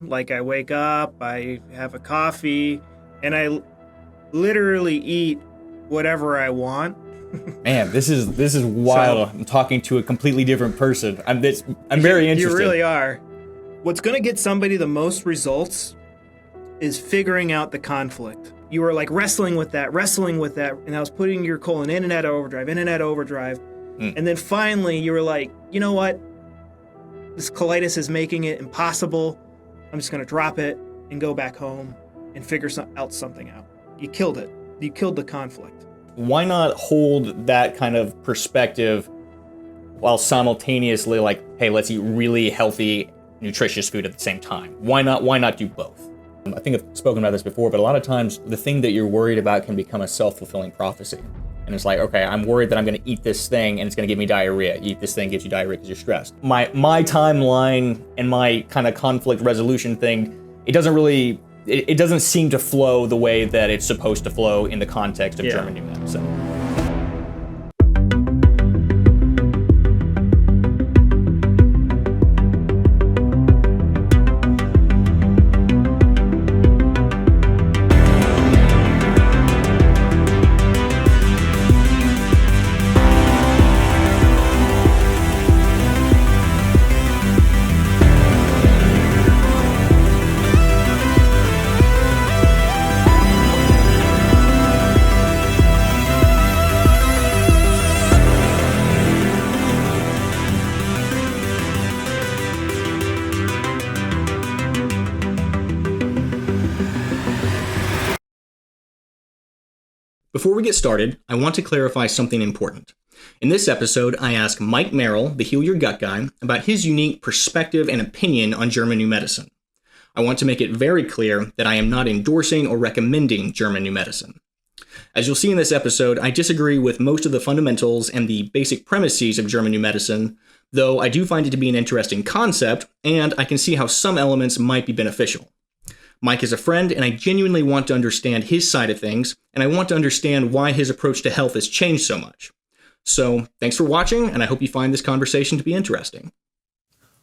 Like I wake up, I have a coffee, and I literally eat whatever I want. Man, this is So wild. I'm talking to a completely different person. I'm very you interested. really are. What's going to get somebody the most results is figuring out the conflict. You were like wrestling with that, and I was putting your colon in and out of overdrive, in and out of overdrive. Mm. And then finally you were like, you know what? This colitis is making it impossible. I'm just going to drop it and go back home and figure something out. You killed it. You killed the conflict. Why not hold that kind of perspective while simultaneously like, hey, let's eat really healthy, nutritious food at the same time? Why not do both? I think I've spoken about this before, but a lot of times the thing that you're worried about can become a self-fulfilling prophecy. And it's like, okay, I'm worried that I'm going to eat this thing and it's going to give me diarrhea. Eat this thing gives you diarrhea because you're stressed. My timeline and my kind of conflict resolution thing, it doesn't seem to flow the way that it's supposed to flow in the context of German New Medicine. Before we get started, I want to clarify something important. In this episode, I ask Mike Merrill, the Heal Your Gut guy, about his unique perspective and opinion on German New Medicine. I want to make it very clear that I am not endorsing or recommending German New Medicine. As you'll see in this episode, I disagree with most of the fundamentals and the basic premises of German New Medicine, though I do find it to be an interesting concept, and I can see how some elements might be beneficial. Mike is a friend, and I genuinely want to understand his side of things, and I want to understand why his approach to health has changed so much. So, thanks for watching, and I hope you find this conversation to be interesting.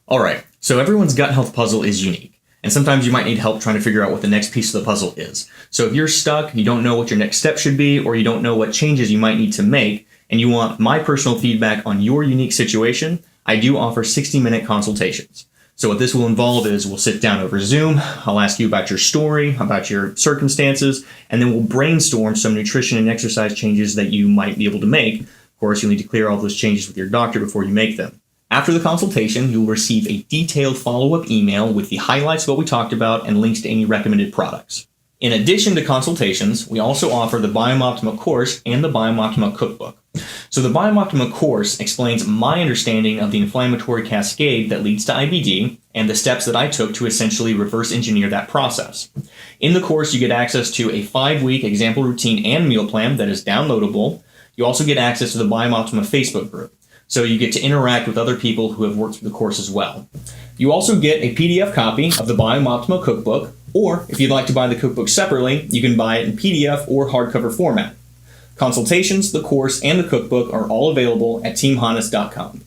Alright, so everyone's gut health puzzle is unique, and sometimes you might need help trying to figure out what the next piece of the puzzle is. So if you're stuck, you don't know what your next step should be, or you don't know what changes you might need to make, and you want my personal feedback on your unique situation, I do offer 60-minute consultations. So what this will involve is we'll sit down over Zoom, I'll ask you about your story, about your circumstances, and then we'll brainstorm some nutrition and exercise changes that you might be able to make. Of course, you'll need to clear all those changes with your doctor before you make them. After the consultation, you'll receive a detailed follow-up email with the highlights of what we talked about and links to any recommended products. In addition to consultations, we also offer the Biome Optima course and the Biome Optima cookbook. So the Biome Optima course explains my understanding of the inflammatory cascade that leads to IBD and the steps that I took to essentially reverse engineer that process. In the course, you get access to a 5-week example routine and meal plan that is downloadable. You also get access to the Biome Optima Facebook group. So you get to interact with other people who have worked through the course as well. You also get a PDF copy of the Biome Optima cookbook, or if you'd like to buy the cookbook separately, you can buy it in PDF or hardcover format. Consultations, the course, and the cookbook are all available at teamhannes.com.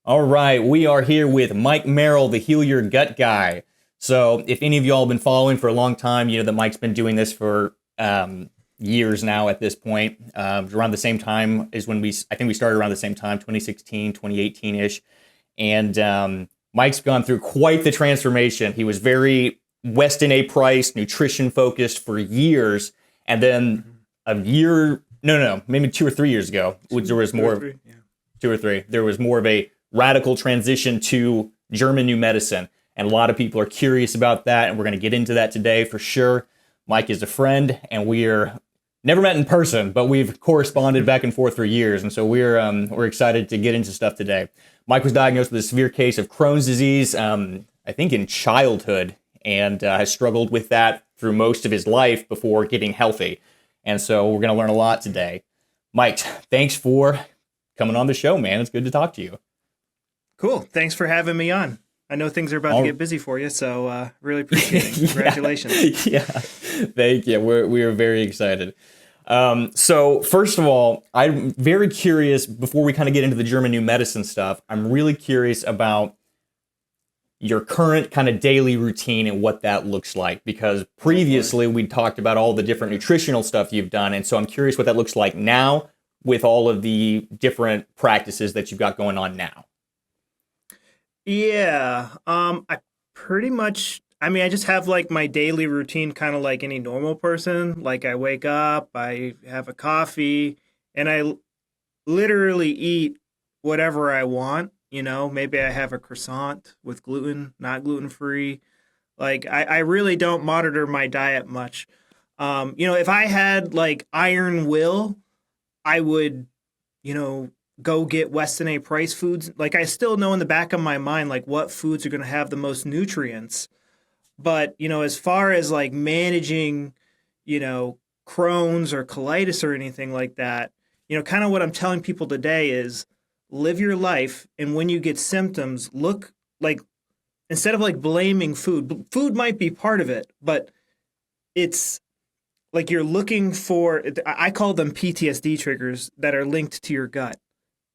All right, we are here with Mike Merrill, the Heal Your Gut guy. So if any of y'all have been following for a long time, you know that Mike's been doing this for years now at this point. Around the same time is when I think we started around the same time, 2016, 2018-ish. And Mike's gone through quite the transformation. He was very Weston A priced, nutrition focused for years. And then maybe 2 or 3 years ago, there was more of 2 or 3. There was more of a radical transition to German New Medicine. And a lot of people are curious about that. And we're going to get into that today for sure. Mike is a friend, and we're never met in person, but we've corresponded back and forth for years. And so we're excited to get into stuff today. Mike was diagnosed with a severe case of Crohn's disease, I think in childhood, and has struggled with that through most of his life before getting healthy. And so we're going to learn a lot today. Mike, thanks for coming on the show, man. It's good to talk to you. Cool. Thanks for having me on. I know things are about to get busy for you, so really appreciate it. Congratulations. Yeah, thank you. We are very excited. So first of all, I'm very curious, before we kind of get into the German New Medicine stuff, I'm really curious about your current kind of daily routine and what that looks like, because previously we talked about all the different nutritional stuff you've done. And so I'm curious what that looks like now with all of the different practices that you've got going on now. Yeah. I pretty much, I mean, I just have like my daily routine, kind of like any normal person. Like I wake up, I have a coffee, and literally eat whatever I want. You know, maybe I have a croissant with gluten, not gluten free. Like I really don't monitor my diet much. You know, if I had like iron will, I would, you know, go get Weston A price foods. Like I still know in the back of my mind like what foods are going to have the most nutrients. But, you know, as far as like managing, you know, Crohn's or colitis or anything like that, you know, kind of what I'm telling people today is live your life. And when you get symptoms, look like, instead of like blaming food might be part of it, but it's like you're looking for, I call them PTSD triggers that are linked to your gut.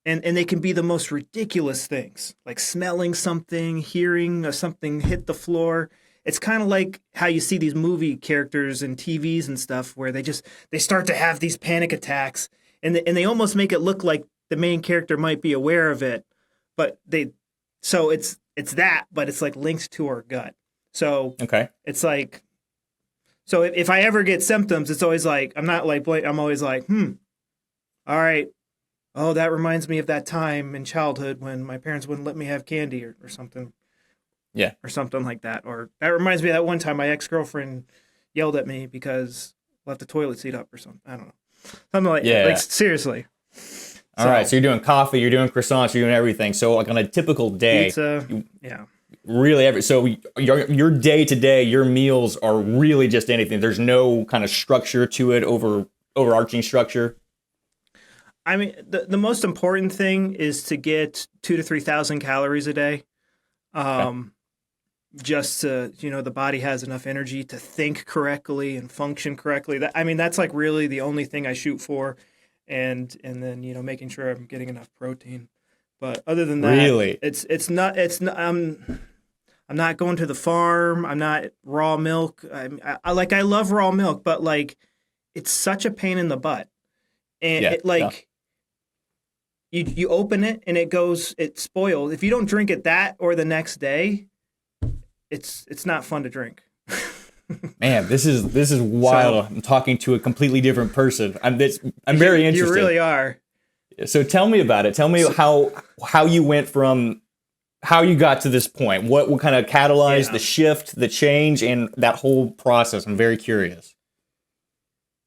And they can be the most ridiculous things, like smelling something, hearing something hit the floor. It's kind of like how you see these movie characters and TVs and stuff where they start to have these panic attacks, and they almost make it look like the main character might be aware of it, but so it's that, but it's like linked to our gut. So Okay. it's like, so if I ever get symptoms, it's always like, I'm not like, I'm always like, all right. Oh, that reminds me of that time in childhood when my parents wouldn't let me have candy or something. Yeah. Or something like that. Or that reminds me of that one time my ex-girlfriend yelled at me because I left the toilet seat up or something. I don't know. Something like that. Like, seriously. All right. So you're doing coffee, you're doing croissants, you're doing everything. So like on a typical day. Pizza. Yeah. Really, so your day to day, your meals are really just anything. There's no kind of structure to it, overarching structure. I mean, the most important thing is to get 2,000 to 3,000 calories a day. Just to, you know, the body has enough energy to think correctly and function correctly. That's like really the only thing I shoot for. And then, you know, making sure I'm getting enough protein. But other than that, really, it's not, I'm not going to the farm. I'm not raw milk. I love raw milk, but like, it's such a pain in the butt. And you open it and it spoils. If you don't drink it that or the next day, it's not fun to drink. Man, this is wild. So, I'm talking to a completely different person. I'm very interested. You really are. So tell me about it. Tell me how you went from how you got to this point. What kind of catalyzed the shift, the change, and that whole process? I'm very curious.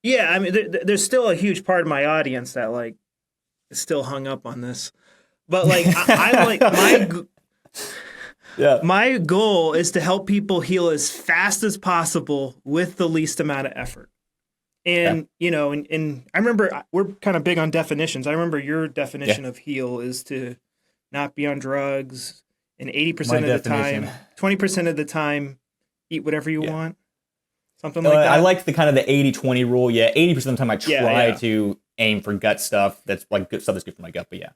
Yeah, I mean, there's still a huge part of my audience that like is still hung up on this, but like I like my goal is to help people heal as fast as possible with the least amount of effort. And you know, and I remember we're kind of big on definitions. I remember your definition of heal is to not be on drugs, and 80% of the time, 20% of the time, eat whatever you want. Something like that. I like the kind of the 80-20 rule. Yeah, 80% of the time I try to aim for gut stuff. That's like good stuff that's good for my gut. But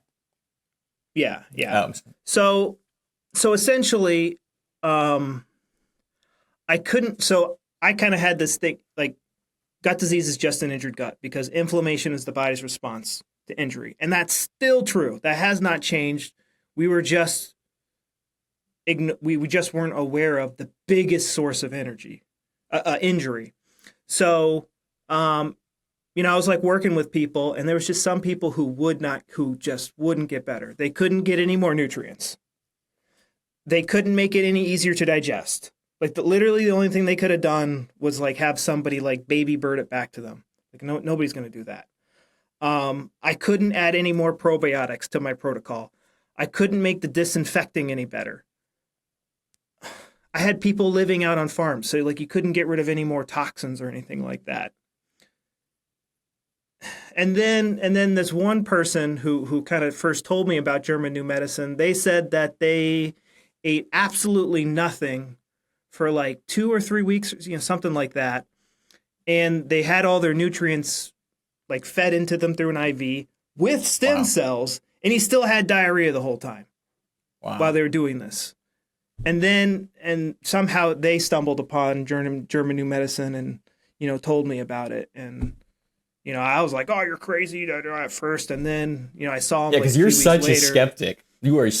So essentially, I couldn't. So I kind of had this thing like gut disease is just an injured gut because inflammation is the body's response to injury, and that's still true. That has not changed. We were just we just weren't aware of the biggest source of injury. So, you know, I was like working with people, and there was just some people who just wouldn't get better. They couldn't get any more nutrients. They couldn't make it any easier to digest. Like literally the only thing they could have done was like have somebody like baby bird it back to them. Like nobody's going to do that. I couldn't add any more probiotics to my protocol. I couldn't make the disinfecting any better. I had people living out on farms, so like you couldn't get rid of any more toxins or anything like that. And then this one person who kind of first told me about German New Medicine, they said that they ate absolutely nothing for like 2 or 3 weeks, you know, something like that. And they had all their nutrients like fed into them through an IV with stem cells, and he still had diarrhea the whole time while they were doing this. and somehow they stumbled upon German new medicine and, told me about it. And, I was like, oh, you're crazy at first. And then, I saw him. Yeah, because you're such a skeptic. You are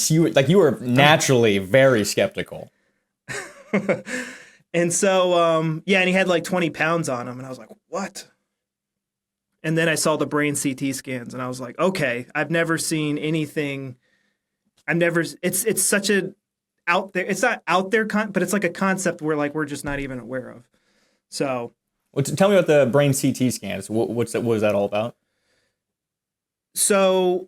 naturally very skeptical. And so, and he had like 20 pounds on him. And I was like, what? And then I saw the brain CT scans and I was like, okay, I've never seen anything. It's such a out there. It's not out there, but it's like a concept where like we're just not even aware of. So, tell me about the brain CT scans. What was that all about? So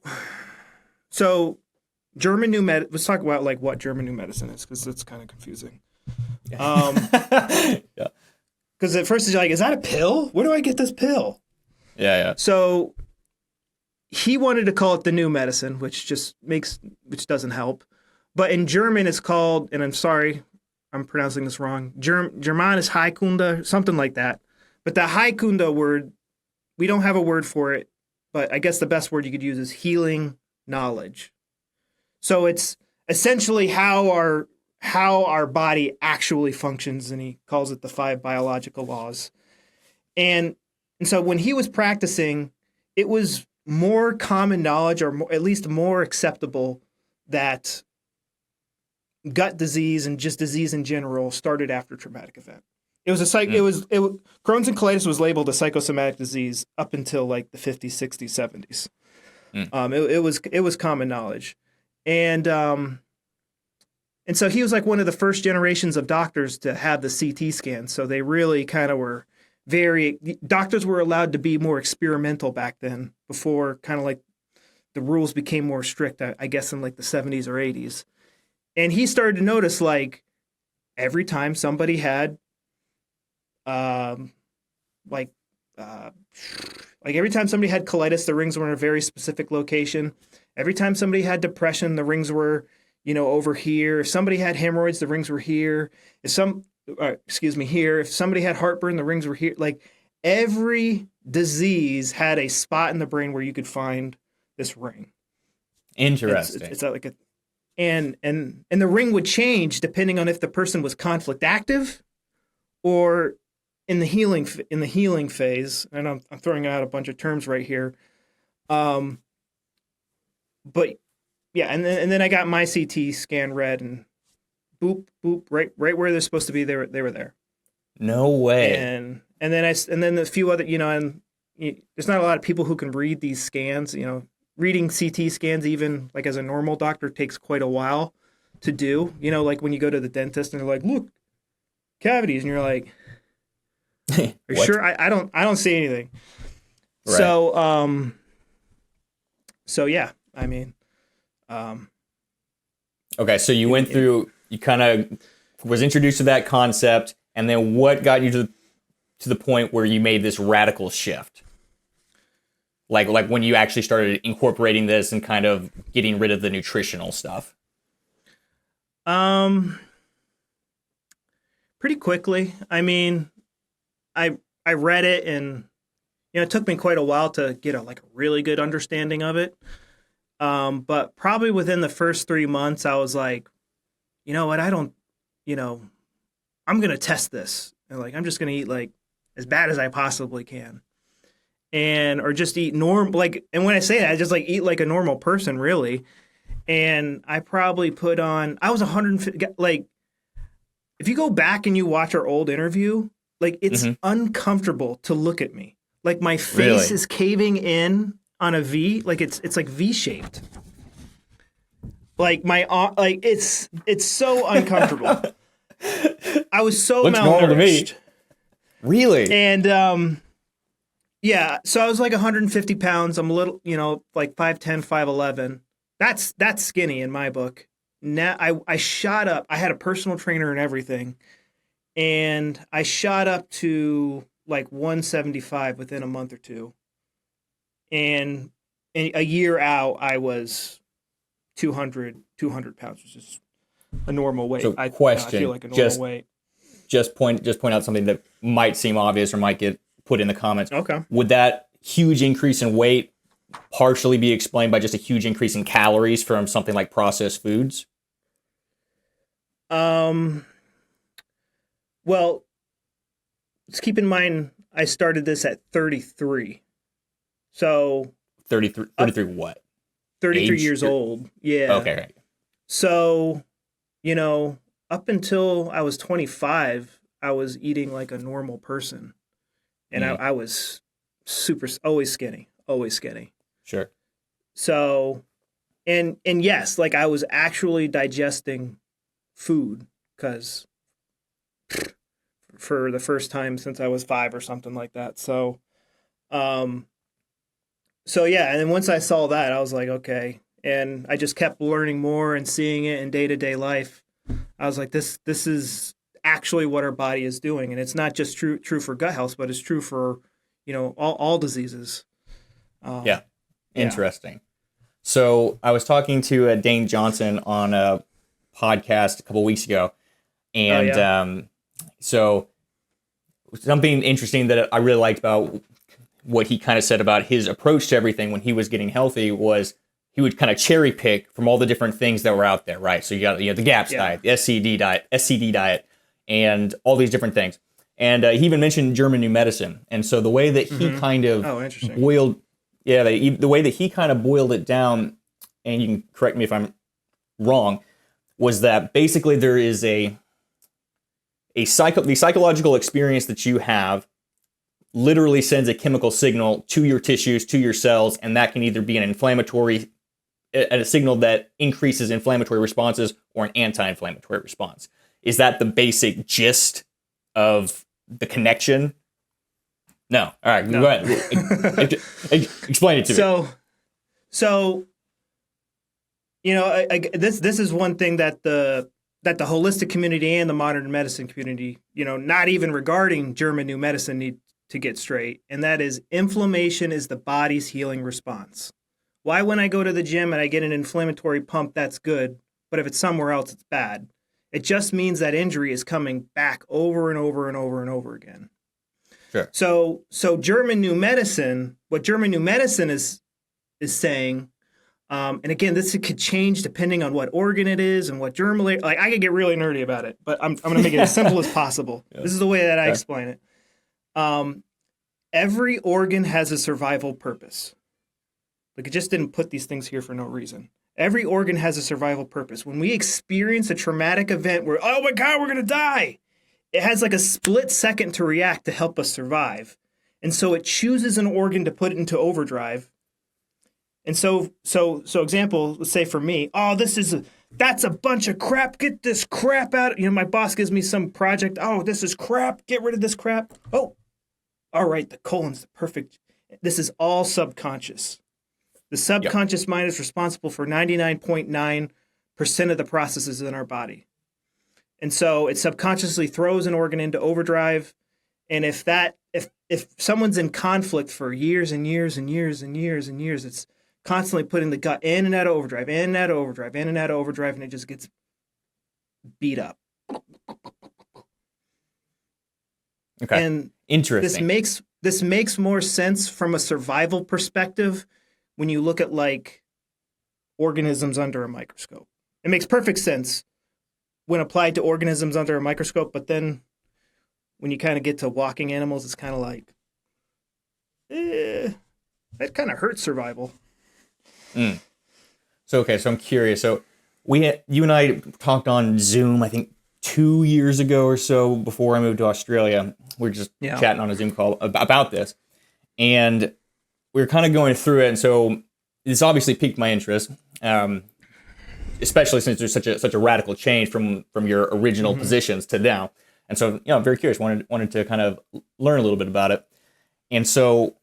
German new med. Let's talk about like what German new medicine is, because it's kind of confusing. Yeah. Because at first you're like, is that a pill? Where do I get this pill? Yeah. So he wanted to call it the new medicine, which doesn't help. But in German, it's called, and I'm sorry, I'm pronouncing this wrong. German is Heilkunde, something like that. But the Heilkunde word, we don't have a word for it. But I guess the best word you could use is healing knowledge. So it's essentially how our body actually functions, and he calls it the 5 biological laws. And so when he was practicing, it was more common knowledge, or at least more acceptable, that gut disease and just disease in general started after traumatic event. It was Crohn's and colitis was labeled a psychosomatic disease up until like the 50s, 60s, 70s. It was common knowledge. And so he was like one of the first generations of doctors to have the CT scan. So they really kind of were doctors were allowed to be more experimental back then, before kind of like the rules became more strict, I guess in like the 70s or 80s. And he started to notice like every time somebody had every time somebody had colitis, the rings were in a very specific location. Every time somebody had depression, the rings were, over here. If somebody had hemorrhoids, the rings were here. Here. If somebody had heartburn, the rings were here. Like every disease had a spot in the brain where you could find this ring. Interesting. It's like a, and the ring would change depending on if the person was conflict active or in the healing phase. And I'm throwing out a bunch of terms right here. But yeah, and then I got my CT scan read, and boop, boop, right where they're supposed to be, they were there. No way. And then a few other, there's not a lot of people who can read these scans. Reading CT scans, even like as a normal doctor, takes quite a while to do. Like when you go to the dentist and they're like, look, cavities, and you're like, are you sure? I don't see anything. Right. So yeah, I mean, okay, so you went through, you kind of was introduced to that concept, and then what got you to the point where you made this radical shift? Like when you actually started incorporating this and kind of getting rid of the nutritional stuff? Pretty quickly. I mean, I read it, and it took me quite a while to get a really good understanding of it. But probably within the first 3 months, I was like, you know what? I'm going to test this. And I'm just going to eat as bad as I possibly can. Or just eat normal, and when I say that, I just eat like a normal person, really. And I probably put on, I was 150, if you go back and you watch our old interview, it's uncomfortable to look at me. My face is caving in on a V, it's like V-shaped. It's so uncomfortable. I was so looks malnourished. normal to me. Really? And yeah, so I was 150 pounds. I'm a little, 5'10", 5'11". That's skinny in my book. Now I shot up. I had a personal trainer and everything, and I shot up to 175 within a month or two. And a year out, I was 200 pounds, which is a normal weight. So I feel like a normal weight. Just point out something that might seem obvious or might get put in the comments. Okay. Would that huge increase in weight partially be explained by just a huge increase in calories from something like processed foods? Well, let's keep in mind I started this at 33. So 33 what? 33 Age? years old. Yeah. Okay, right. So, up until I was 25, I was eating like a normal person. And I was always skinny. Sure. So, and yes, like I was actually digesting food because for the first time since I was 5 or something like that. So yeah, and then once I saw that, I was like, okay, and I just kept learning more and seeing it in day-to-day life. I was like, this is actually what our body is doing, and it's not just true for gut health, but it's true for all diseases. Yeah. Interesting. So I was talking to Dane Johnson on a podcast a couple weeks ago, and so something interesting that I really liked about what he kind of said about his approach to everything when he was getting healthy was he would kind of cherry pick from all the different things that were out there, right? So you got the GAPS diet, the SCD diet, and all these different things. And he even mentioned German New Medicine. And so the way that he kind of boiled, the way that he kind of boiled it down, and you can correct me if I'm wrong, was that basically there is the psychological experience that you have literally sends a chemical signal to your tissues, to your cells, and that can either be an inflammatory, a signal that increases inflammatory responses or an anti-inflammatory response. Is that the basic gist of the connection? No. All right, go ahead. Explain it to me. So this is one thing that the holistic community and the modern medicine community, not even regarding German New Medicine, need to get straight, and that is inflammation is the body's healing response. Why when I go to the gym and I get an inflammatory pump, that's good, but if it's somewhere else, it's bad. It just means that injury is coming back over and over and over and over again. Sure. So German New Medicine, what German New Medicine is saying, and again, this could change depending on what organ it is and what germally. Like I could get really nerdy about it, but I'm going to make it as simple as possible. Yeah. This is the way that I explain it. Every organ has a survival purpose. Like it just didn't put these things here for no reason. Every organ has a survival purpose. When we experience a traumatic event where, oh my God, we're going to die, it has like a split second to react to help us survive. And so it chooses an organ to put it into overdrive. And so example, let's say for me, that's a bunch of crap. Get this crap out. My boss gives me some project. Oh, this is crap. Get rid of this crap. Oh, all right. The colon's the perfect. This is all subconscious. The subconscious mind is responsible for 99.9% of the processes in our body. And so it subconsciously throws an organ into overdrive. And if someone's in conflict for years and years and years and years and years, it's constantly putting the gut in and out of overdrive, in and out of overdrive, in and out of overdrive, and it just gets beat up. Okay. And interesting. This makes more sense from a survival perspective when you look at like organisms under a microscope. It makes perfect sense when applied to organisms under a microscope, but then when you kind of get to walking animals, it's kind of like, that kind of hurts survival. So I'm curious. So you and I talked on Zoom, I think 2 years ago or so before I moved to Australia. We were just chatting on a Zoom call about this, and we were kind of going through it. And so this obviously piqued my interest, especially since there's such a radical change from your original positions to now. And so, I'm very curious. Wanted to kind of learn a little bit about it. And so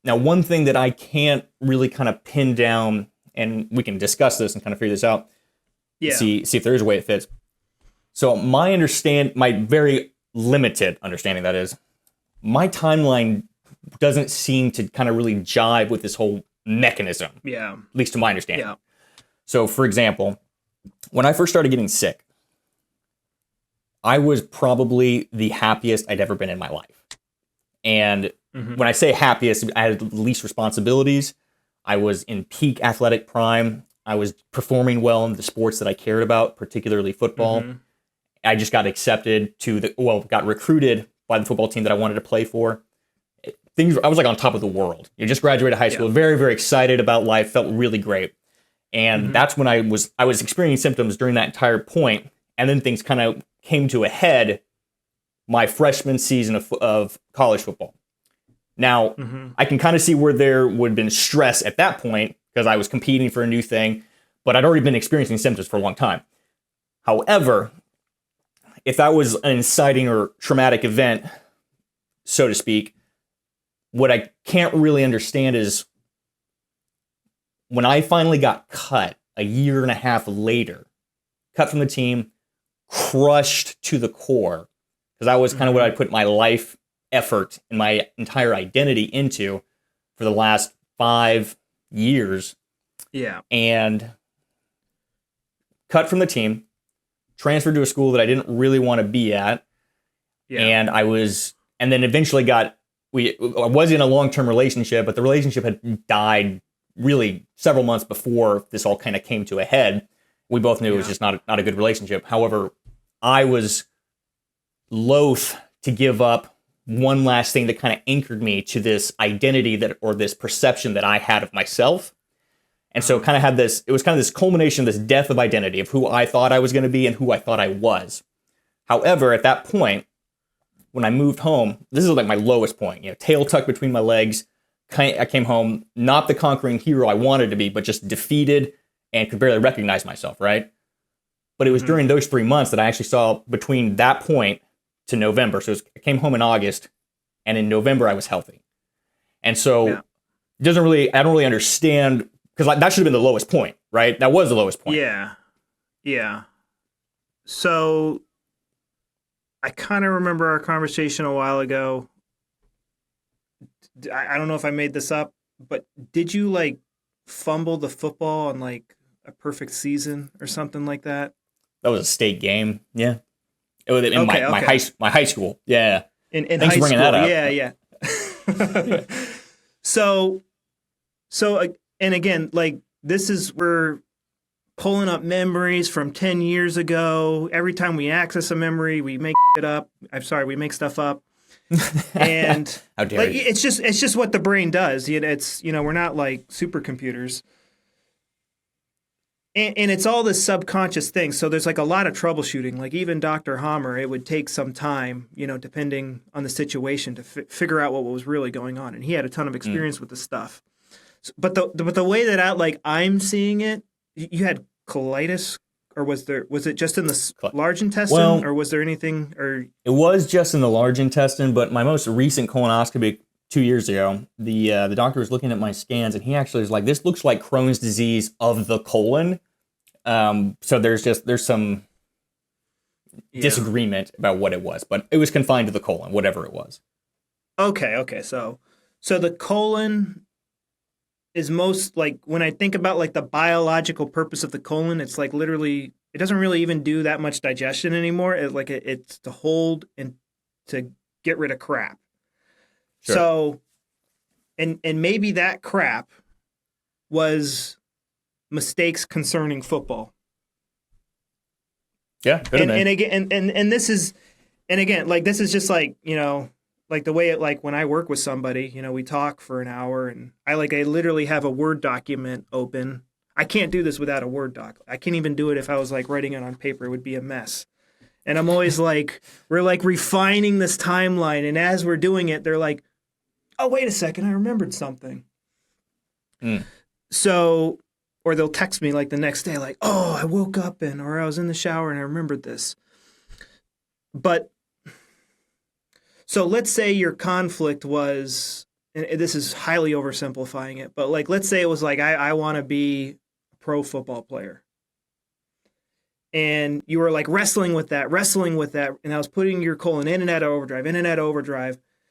now, one thing that I can't really kind of pin down, and we can discuss this and kind of figure this out. Yeah. See if there is a way it fits. So my very limited understanding, that is, my timeline doesn't seem to kind of really jive with this whole mechanism. Yeah. At least to my understanding. Yeah. So, for example, when I first started getting sick, I was probably the happiest I'd ever been in my life. And when I say happiest, I had the least responsibilities. I was in peak athletic prime. I was performing well in the sports that I cared about, particularly football. I just got accepted to got recruited by the football team that I wanted to play for. I was like on top of the world. You just graduated high school, very, very excited about life, felt really great. And that's when I was experiencing symptoms during that entire point. And then things kind of came to a head my freshman season of college football. Now, I can kind of see where there would have been stress at that point because I was competing for a new thing, but I'd already been experiencing symptoms for a long time. However, if that was an inciting or traumatic event, so to speak, what I can't really understand is when I finally got cut a year and a half later, cut from the team, crushed to the core, because that was kind of what I put my life effort and my entire identity into for the last 5 years. Yeah. And cut from the team, transferred to a school that I didn't really want to be at. Yeah. And then eventually I was in a long-term relationship, but the relationship had died really several months before this all kind of came to a head. We both knew it was just not a good relationship. However, I was loath to give up one last thing that kind of anchored me to this identity or this perception that I had of myself. And so it was kind of this culmination, this death of identity of who I thought I was going to be and who I thought I was. However, at that point, when I moved home, this is like my lowest point, tail tucked between my legs. I came home, not the conquering hero I wanted to be, but just defeated and could barely recognize myself, right? But it was during those 3 months that I actually saw between that point to November. So I came home in August, and in November I was healthy. And so I don't really understand, because that should have been the lowest point, right? That was the lowest point. Yeah. Yeah. So I kind of remember our conversation a while ago. I don't know if I made this up, but did you like fumble the football on like a perfect season or something like that? That was a state game. Yeah. It was in my high school. Yeah. In Thanks high for bringing school. that up. Yeah. So, and again, like we're pulling up memories from 10 years ago. Every time we access a memory, we make it up. We make stuff up. And how dare you? It's just what the brain does. It's, we're not like supercomputers. And it's all this subconscious thing. So there's like a lot of troubleshooting. Like even Dr. Hammer, it would take some time, depending on the situation to figure out what was really going on. And he had a ton of experience with the stuff. But the way that I'm seeing it, you had colitis, or was it just in the large intestine, or was there anything? Or it was just in the large intestine. But my most recent colonoscopy 2 years ago, the doctor was looking at my scans, and he actually was like, "This looks like Crohn's disease of the colon." So there's some disagreement about what it was, but it was confined to the colon, whatever it was. Okay. So the colon is most, like, when I think about like the biological purpose of the colon, it's like literally it doesn't really even do that much digestion anymore. It's to hold and to get rid of crap. Sure. So, and maybe that crap was mistakes concerning football. Yeah, and this is just like, like the way like when I work with somebody, we talk for an hour, and I literally have a Word document open. I can't do this without a Word doc. I can't even do it if I was like writing it on paper. It would be a mess. And I'm always like, we're like refining this timeline, and as we're doing it, they're like, oh, wait a second, I remembered something. So, or they'll text me like the next day, like, oh, I woke up or I was in the shower and I remembered this. But, so let's say your conflict was, and this is highly oversimplifying it, but like, let's say it was like, I want to be a pro football player. And you were like wrestling with that, and I was putting your colon in and out of overdrive.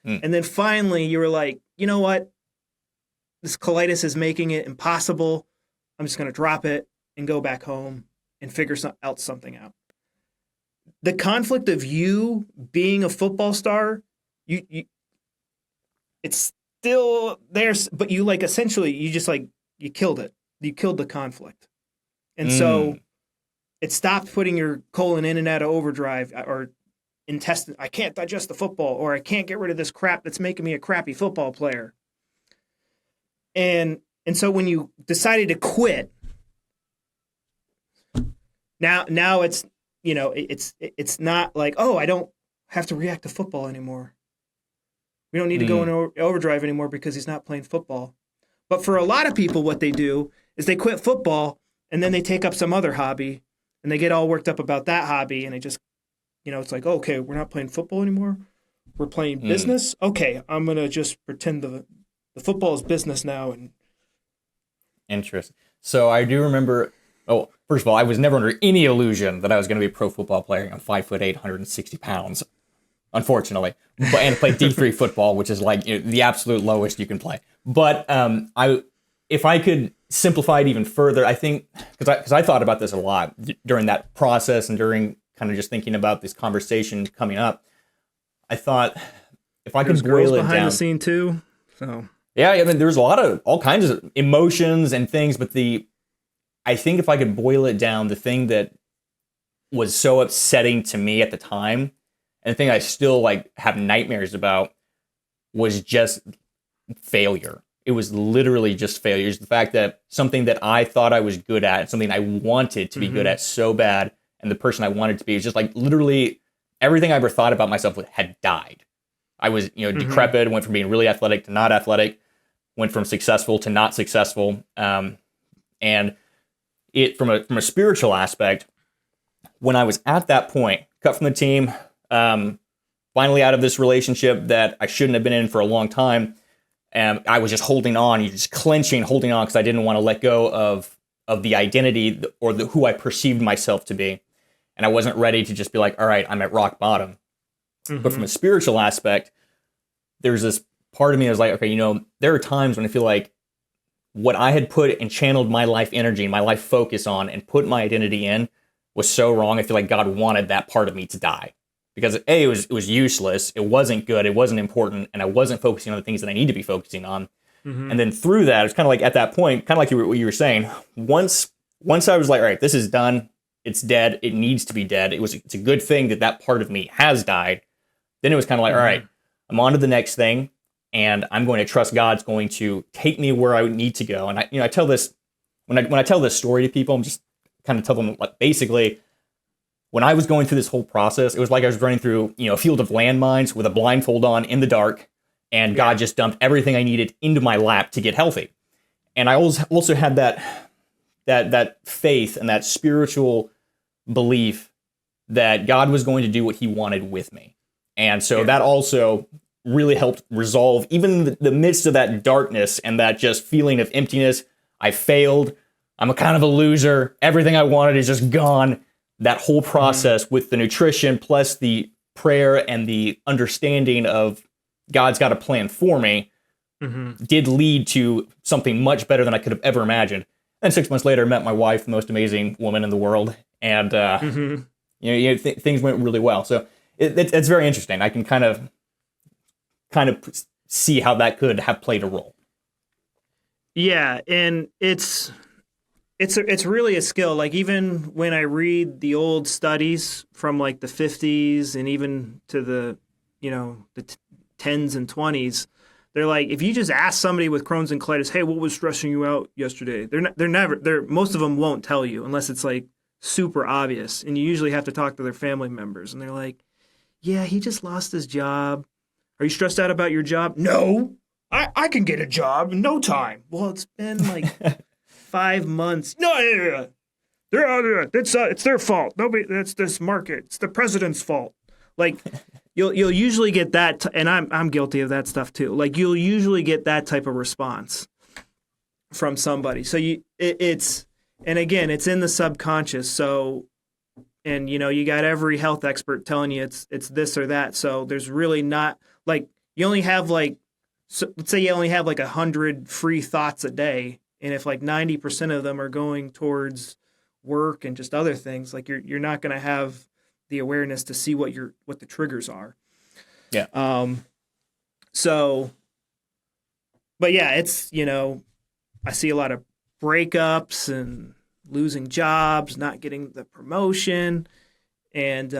And then finally you were like, you know what? This colitis is making it impossible. I'm just going to drop it and go back home and figure something out. The conflict of you being a football star, you it's still there, but you like essentially you just like you killed it. You killed the conflict. And so it stopped putting your colon in and out of overdrive or intestine. I can't digest the football, or I can't get rid of this crap that's making me a crappy football player. And so when you decided to quit, now it's, you know, it's not like, oh, I don't have to react to football anymore. We don't need to go in overdrive anymore because he's not playing football. But for a lot of people, what they do is they quit football and then they take up some other hobby and they get all worked up about that hobby, and they just, you know, it's like, okay, we're not playing football anymore. We're playing business. Okay, I'm going to just pretend the football is business now. And Interesting. So I do remember, oh, first of all, I was never under any illusion that I was going to be a pro football player. I'm 5'8", 160 pounds, unfortunately, and play D3 football, which is like, you know, the absolute lowest you can play. But if I could simplify it even further, I think, because I thought about this a lot during that process and during kind of just thinking about this conversation coming up, I thought if I could boil it down. behind the scene too, so. Yeah, I mean, there's a lot of all kinds of emotions and things, but I think if I could boil it down, the thing that was so upsetting to me at the time, and the thing I still like have nightmares about, was just failure. It was literally just failure. It's the fact that something that I thought I was good at, something I wanted to be good at so bad, and the person I wanted to be, is just like literally everything I ever thought about myself had died. I was, you know, decrepit, went from being really athletic to not athletic, went from successful to not successful. And it from a spiritual aspect, when I was at that point, cut from the team, finally out of this relationship that I shouldn't have been in for a long time, and I was just holding on, just clenching, holding on, because I didn't want to let go of the identity or who I perceived myself to be. And I wasn't ready to just be like, all right, I'm at rock bottom. But from a spiritual aspect, there's this part of me that was like, okay, you know, there are times when I feel like what I had put and channeled my life energy and my life focus on and put my identity in was so wrong. I feel like God wanted that part of me to die, because A, it was useless, it wasn't good, it wasn't important, and I wasn't focusing on the things that I need to be focusing on. And then through that, it's kind of like at that point, kind of like what you were saying, once I was like, all right, this is done, it's dead, it needs to be dead, it's a good thing that part of me has died. Then it was kind of like, all right, I'm on to the next thing, and I'm going to trust God's going to take me where I need to go. And I tell this, when I tell this story to people, I'm just kind of tell them, like, basically, when I was going through this whole process, it was like I was running through, you know, a field of landmines with a blindfold on in the dark, and God just dumped everything I needed into my lap to get healthy. And I also had that faith and that spiritual belief that God was going to do what he wanted with me. And so that also really helped resolve even the midst of that darkness and that just feeling of emptiness. I failed. I'm a kind of a loser. Everything I wanted is just gone. That whole process with the nutrition plus the prayer and the understanding of God's got a plan for me did lead to something much better than I could have ever imagined. And 6 months later, I met my wife, the most amazing woman in the world. And things went really well. So it's very interesting. I can kind of see how that could have played a role. Yeah, and it's really a skill. Like, even when I read the old studies from like the 50s and even to the 10s and 20s, they're like, if you just ask somebody with Crohn's and colitis, hey, what was stressing you out yesterday? Most of them won't tell you unless it's like super obvious, and you usually have to talk to their family members, and they're like, yeah, he just lost his job. Are you stressed out about your job? No, I can get a job in no time. Well, it's been like 5 months. No, it's their fault. Nobody, that's this market. It's the president's fault. Like, you'll usually get that, and I'm guilty of that stuff too. Like, you'll usually get that type of response from somebody. So it's in the subconscious. So, and you got every health expert telling you it's this or that. So there's really not, like, you only have like, so let's say you only have like 100 free thoughts a day, and if like 90% of them are going towards work and just other things, like you're not going to have the awareness to see what the triggers are. Yeah. So, but yeah, it's, I see a lot of breakups and losing jobs, not getting the promotion. And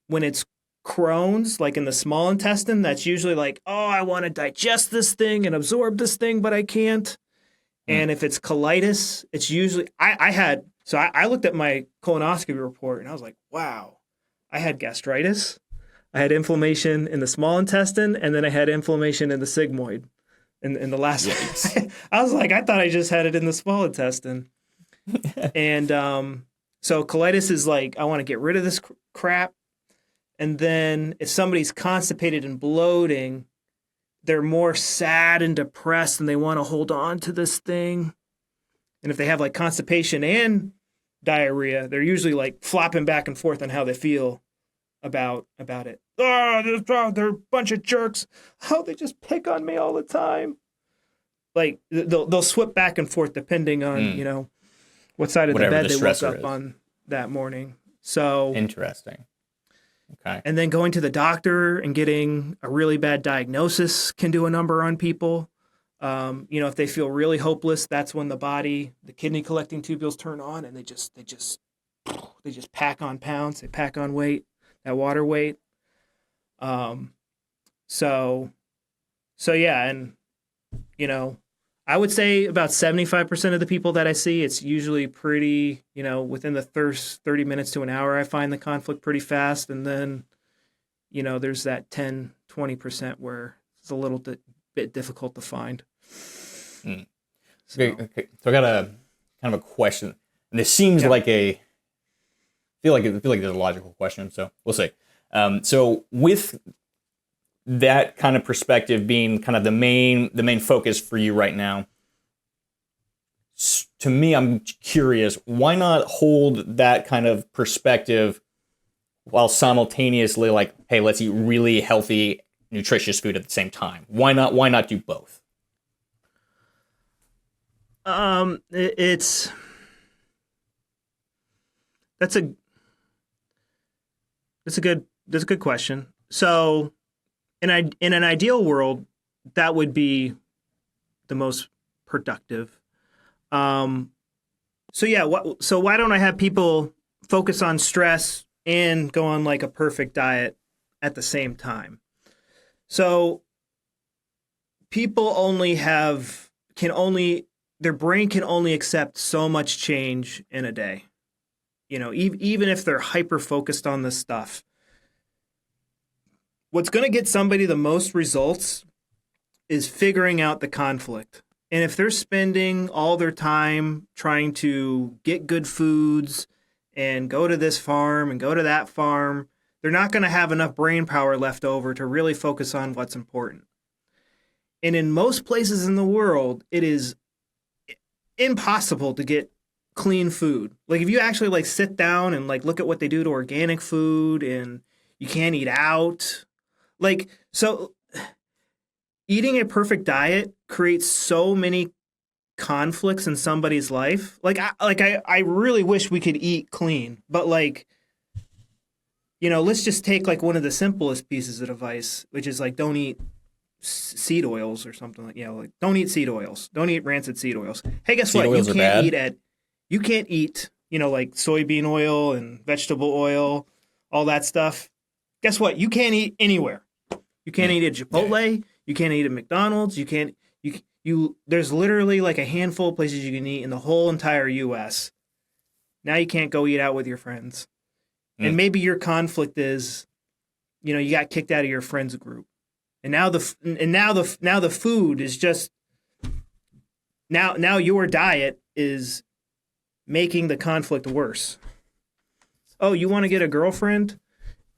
when it's Crohn's, like in the small intestine, that's usually like, oh, I want to digest this thing and absorb this thing, but I can't. And if it's colitis, it's usually, I looked at my colonoscopy report and I was like, wow, I had gastritis. I had inflammation in the small intestine, and then I had inflammation in the sigmoid in the last one. I was like, I thought I just had it in the small intestine. And so colitis is like, I want to get rid of this crap. And then if somebody's constipated and bloating, they're more sad and depressed and they want to hold on to this thing. And if they have like constipation and diarrhea, they're usually like flopping back and forth on how they feel about it. Oh, they're a bunch of jerks. Oh, they just pick on me all the time. Like they'll swip back and forth depending on, you know, what side of Whatever the bed the they woke stressor up is. on that morning. So Interesting. Okay. and then going to the doctor and getting a really bad diagnosis can do a number on people. You know, if they feel really hopeless, that's when the kidney collecting tubules turn on, and they just pack on pounds, they pack on weight, that water weight. So yeah, and you know, I would say about 75% of the people that I see, it's usually pretty, you know, within the first 30 minutes to an hour, I find the conflict pretty fast. And then, you know, there's that 10, 20% where it's a little bit difficult to find. So. Okay. So I got a kind of a question, and this seems like I feel like there's a logical question. So we'll see. So with that kind of perspective being kind of the main focus for you right now, to me, I'm curious, why not hold that kind of perspective while simultaneously like, hey, let's eat really healthy, nutritious food at the same time? Why not do both? That's a good question. So in an ideal world, that would be the most productive. So why don't I have people focus on stress and go on like a perfect diet at the same time? So people their brain can only accept so much change in a day. You know, even if they're hyper focused on this stuff. What's going to get somebody the most results is figuring out the conflict. And if they're spending all their time trying to get good foods and go to this farm and go to that farm, they're not going to have enough brain power left over to really focus on what's important. And in most places in the world, it is impossible to get clean food. Like if you actually like sit down and like look at what they do to organic food, and you can't eat out. Like, so eating a perfect diet creates so many conflicts in somebody's life. I really wish we could eat clean, but like, you know, let's just take like one of the simplest pieces of advice, which is like, don't eat seed oils or something like, like don't eat seed oils. Don't eat rancid seed oils. Hey, guess what? You can't eat, you know, like soybean oil and vegetable oil, all that stuff. Guess what? You can't eat anywhere. You can't eat at Chipotle. Yeah. You can't eat at McDonald's. There's literally like a handful of places you can eat in the whole entire U.S. Now you can't go eat out with your friends. And maybe your conflict is, you know, you got kicked out of your friends group. And now the food is just now your diet is making the conflict worse. Oh, you want to get a girlfriend?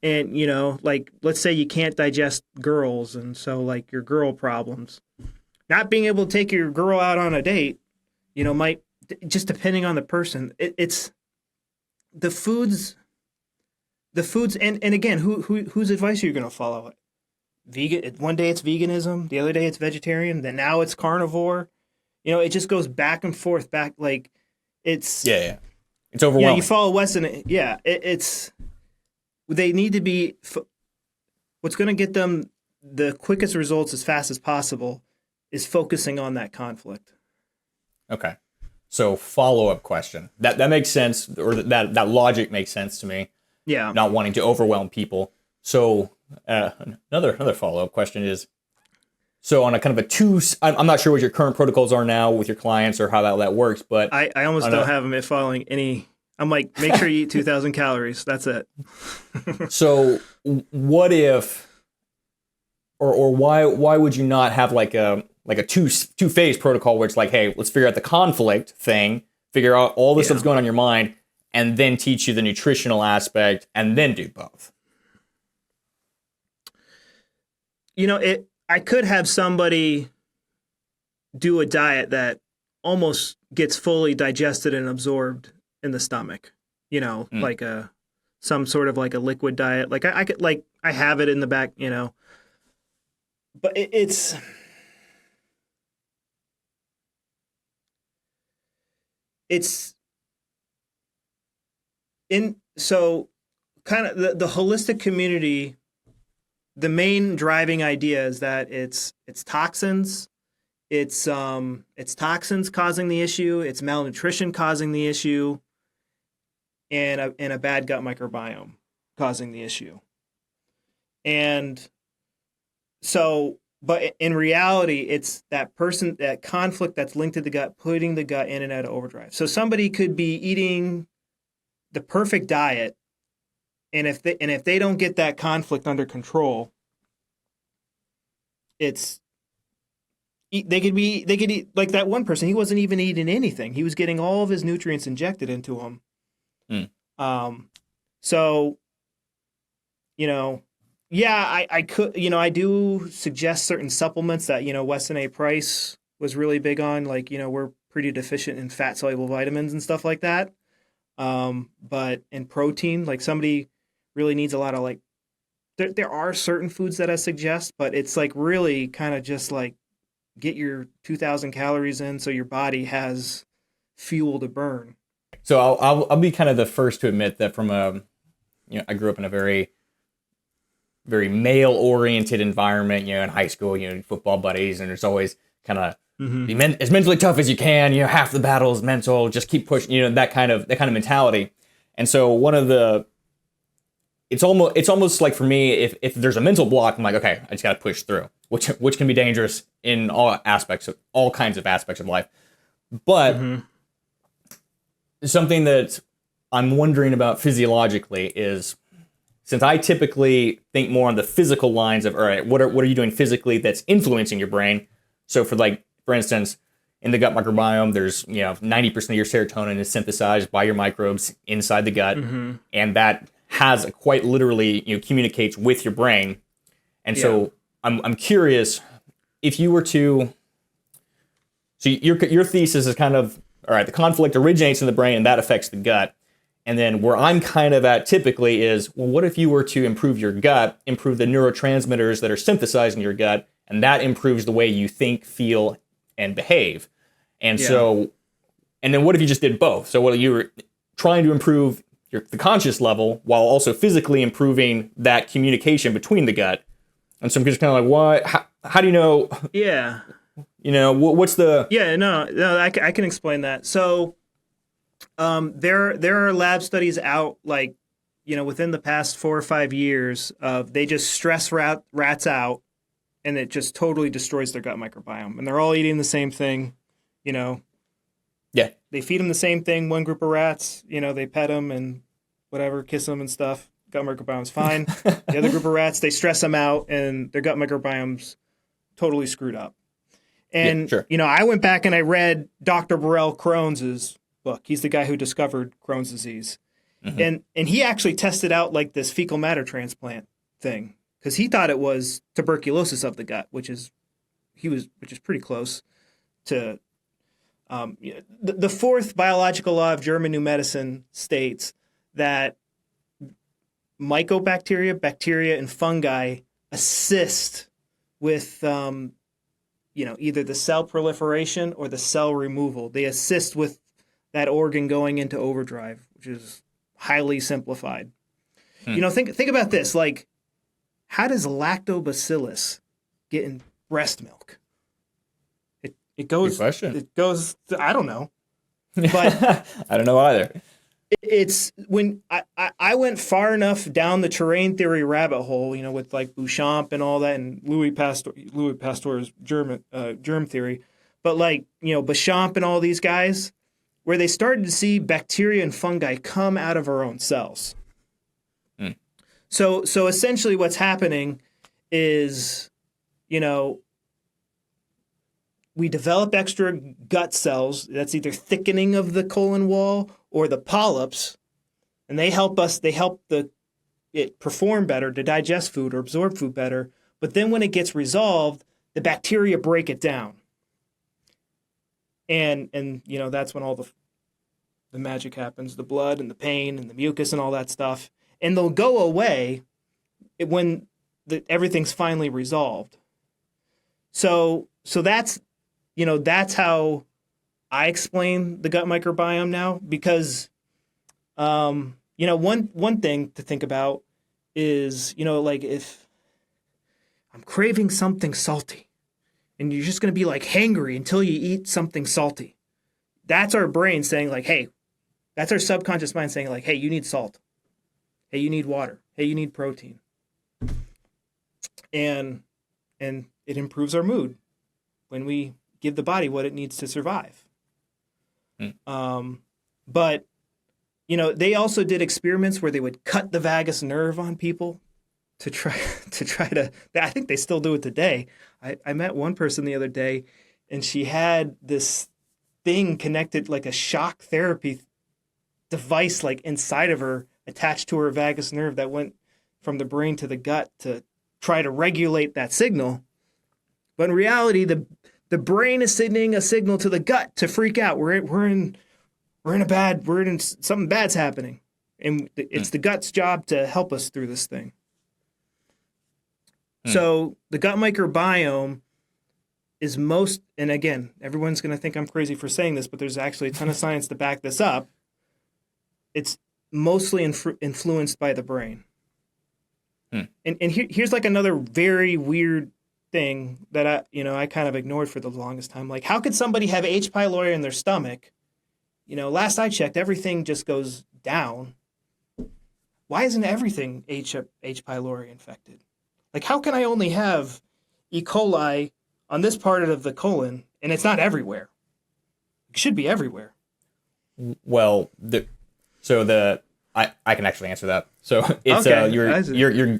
And, you know, like, let's say you can't digest girls, and so, like, your girl problems. Not being able to take your girl out on a date, you know, might, just depending on the person, it's the foods, and again, whose advice are you going to follow? Vegan, one day it's veganism, the other day it's vegetarian, then now it's carnivore. You know, it just goes back and forth, like, it's... Yeah. It's overwhelming. Yeah, you follow Weston, it's... They need to be, what's going to get them the quickest results as fast as possible is focusing on that conflict. Okay. So follow-up question. That makes sense, or that logic makes sense to me. Yeah. Not wanting to overwhelm people. So another follow-up question is, so on a kind of I'm not sure what your current protocols are now with your clients or how that works, but I almost don't have them following any. I'm like, make sure you eat 2,000 calories. That's it. So what if, or why would you not have like a two-phase protocol where it's like, hey, let's figure out the conflict thing, figure out all this stuff's going on in your mind, and then teach you the nutritional aspect, and then do both? I could have somebody do a diet that almost gets fully digested and absorbed in the stomach, like some sort of like a liquid diet. Like I could, like, I have it in the back, but it's in, so kind of the holistic community. The main driving idea is that it's toxins, it's toxins causing the issue, it's malnutrition causing the issue, and a bad gut microbiome causing the issue. And so, but in reality, it's that conflict that's linked to the gut, putting the gut in and out of overdrive. So somebody could be eating the perfect diet, and if they don't get that conflict under control, they could eat like that one person. He wasn't even eating anything. He was getting all of his nutrients injected into him. So, I could, I do suggest certain supplements that, Weston A. Price was really big on. Like, we're pretty deficient in fat soluble vitamins and stuff like that. But in protein, like somebody really needs a lot of like, there are certain foods that I suggest, but it's like really kind of just like get your 2,000 calories in so your body has fuel to burn. So I'll be kind of the first to admit that from I grew up in a very, very male-oriented environment, in high school, football buddies, and there's always kind of be as mentally tough as you can, half the battle is mental, just keep pushing, that kind of mentality. And so it's almost like for me, if there's a mental block, I'm like, okay, I just got to push through, which can be dangerous in all kinds of aspects of life. But something that I'm wondering about physiologically is, since I typically think more on the physical lines of, all right, what are you doing physically that's influencing your brain? So for instance, in the gut microbiome, there's 90% of your serotonin is synthesized by your microbes inside the gut, and that has quite literally communicates with your brain. And so I'm curious if you were to, so your thesis is kind of, all right, the conflict originates in the brain and that affects the gut. And then where I'm kind of at typically is, well, what if you were to improve your gut, improve the neurotransmitters that are synthesized in your gut, and that improves the way you think, feel, and behave? And so, and then what if you just did both? So you were trying to improve the conscious level while also physically improving that communication between the gut. And so I'm just kind of like, how do you know? Yeah. What's the... Yeah, no, I can explain that. So there are lab studies out, like, within the past 4 or 5 years of they just stress rats out, and it just totally destroys their gut microbiome. And they're all eating the same thing, Yeah. They feed them the same thing, one group of rats, they pet them and whatever, kiss them and stuff. Gut microbiome's fine. The other group of rats, they stress them out, and their gut microbiome's totally screwed up. And, I went back and I read Dr. Burrell Crohn's book. He's the guy who discovered Crohn's disease. And he actually tested out like this fecal matter transplant thing, because he thought it was tuberculosis of the gut, which is pretty close to the fourth biological law of German new medicine states that mycobacteria, bacteria, and fungi assist with either the cell proliferation or the cell removal. They assist with that organ going into overdrive, which is highly simplified. Think about this. Like, how does lactobacillus get in breast milk? It goes. Good question. It goes. I don't know. But I don't know either. it's when I went far enough down the terrain theory rabbit hole, with like Bouchamp and all that, and Louis Pasteur's germ theory, but like Bouchamp and all these guys, where they started to see bacteria and fungi come out of our own cells. So essentially, what's happening is, we develop extra gut cells. That's either thickening of the colon wall or the polyps, and they help us. They help it perform better, to digest food or absorb food better. But then when it gets resolved, the bacteria break it down, and that's when all the magic happens: the blood and the pain and the mucus and all that stuff, and they'll go away when everything's finally resolved. So that's. That's how I explain the gut microbiome now, because, one thing to think about is, like if I'm craving something salty and you're just going to be like hangry until you eat something salty. That's our brain saying like, hey, that's our subconscious mind saying like, hey, you need salt. Hey, you need water. Hey, you need protein. And it improves our mood when we give the body what it needs to survive. But, they also did experiments where they would cut the vagus nerve on people to try to, I think they still do it today. I met one person the other day, and she had this thing connected, like a shock therapy device, like inside of her, attached to her vagus nerve that went from the brain to the gut to try to regulate that signal. But in reality, the brain is sending a signal to the gut to freak out. Something bad's happening, and it's the gut's job to help us through this thing. So the gut microbiome is and again, everyone's going to think I'm crazy for saying this, but there's actually a ton of science to back this up. It's mostly influenced by the brain. And here's like another very weird thing that I kind of ignored for the longest time. Like, how could somebody have H. pylori in their stomach? Last I checked, everything just goes down. Why isn't everything H. pylori infected? Like, how can I only have E. coli on this part of the colon and it's not everywhere? It should be everywhere. Well, I can actually answer that. So it's okay.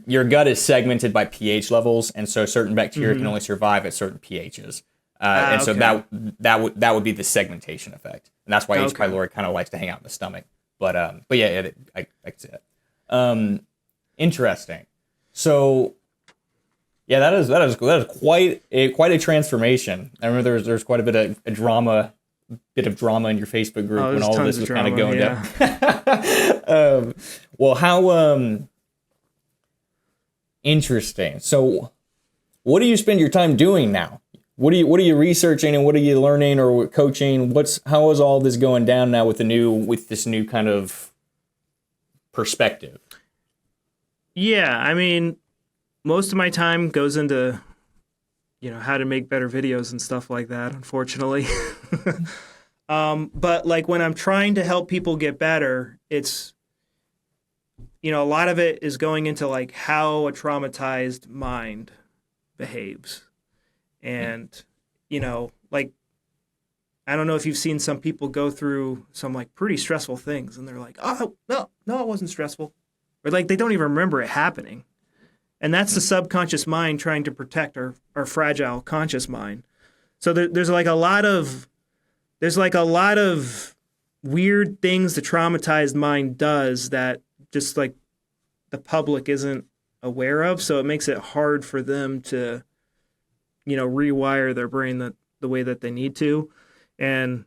Your gut is segmented by pH levels, and so certain bacteria can only survive at certain pHs, and so that would be the segmentation effect, and that's why H. pylori kind of likes to hang out in the stomach. But yeah, I can see that. Interesting. So yeah, that is quite a transformation. I remember there's quite a bit of drama in your Facebook group when all of this was kind of going down. Well, how interesting. So, what do you spend your time doing now? What are you researching, and what are you learning or coaching? How is all this going down now with this new kind of perspective? Yeah, I mean, most of my time goes into how to make better videos and stuff like that, unfortunately. But like when I'm trying to help people get better, it's, a lot of it is going into like how a traumatized mind behaves. And, like, I don't know if you've seen some people go through some like pretty stressful things and they're like, oh, no, it wasn't stressful. Or like they don't even remember it happening. And that's the subconscious mind trying to protect our fragile conscious mind. So there's a lot of weird things the traumatized mind does that just like the public isn't aware of. So it makes it hard for them to, rewire their brain the way that they need to. And,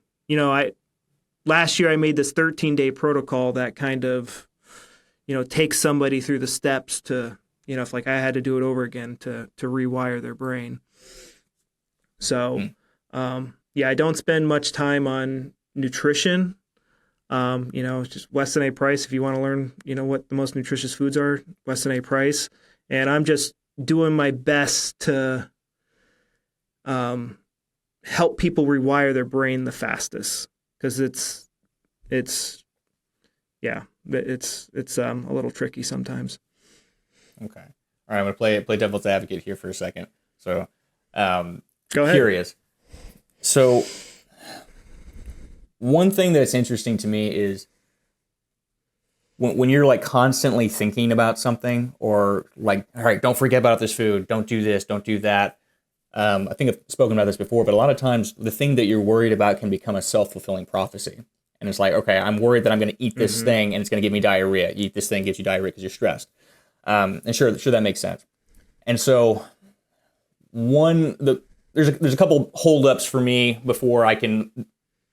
last year I made this 13-day protocol that kind of, takes somebody through the steps to, if like I had to do it over again to rewire their brain. So, I don't spend much time on nutrition. Just Weston A. Price. If you want to learn, what the most nutritious foods are, Weston A. Price. And I'm just doing my best to help people rewire their brain the fastest. because it's a little tricky sometimes. Okay. All right, I'm gonna play devil's advocate here for a second. So, Go ahead. curious. So, one thing that's interesting to me is when you're like constantly thinking about something, or like, all right, don't forget about this food, don't do this, don't do that. I think I've spoken about this before, but a lot of times the thing that you're worried about can become a self-fulfilling prophecy. And it's like, okay, I'm worried that I'm going to eat this thing and it's going to give me diarrhea. You eat this thing, gives you diarrhea because you're stressed. And sure, that makes sense. And so there's a couple holdups for me before I can.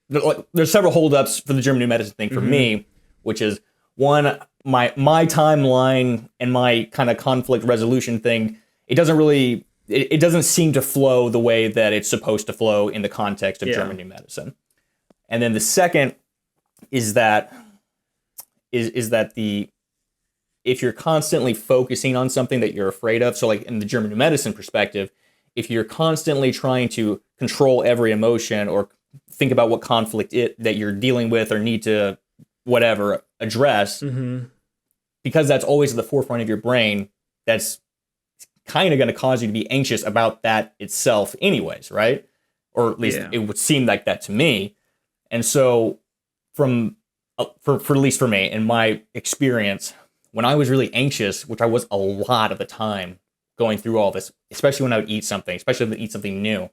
There's several holdups for the German New Medicine thing for me, which is one, my timeline and my kind of conflict resolution thing. It doesn't seem to flow the way that it's supposed to flow in the context of German New Medicine. And then the second is that if you're constantly focusing on something that you're afraid of, so like in the German New Medicine perspective, if you're constantly trying to control every emotion or think about what conflict that you're dealing with or need to whatever address, because that's always at the forefront of your brain, that's kind of going to cause you to be anxious about that itself anyways, right? Or at least it would seem like that to me. And so for at least for me, in my experience, when I was really anxious, which I was a lot of the time going through all this, especially when I would eat something, especially if I would eat something new,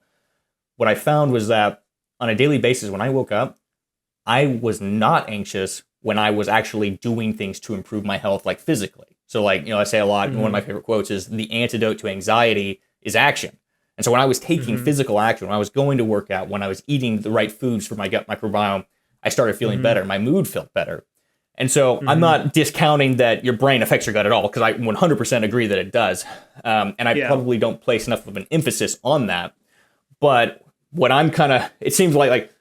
what I found was that on a daily basis, when I woke up, I was not anxious when I was actually doing things to improve my health, like physically. So like, I say a lot, one of my favorite quotes is, the antidote to anxiety is action. And so when I was taking physical action, when I was going to work out, when I was eating the right foods for my gut microbiome, I started feeling better. My mood felt better. And so I'm not discounting that your brain affects your gut at all, because I 100% agree that it does. And I probably don't place enough of an emphasis on that. But what I'm it seems like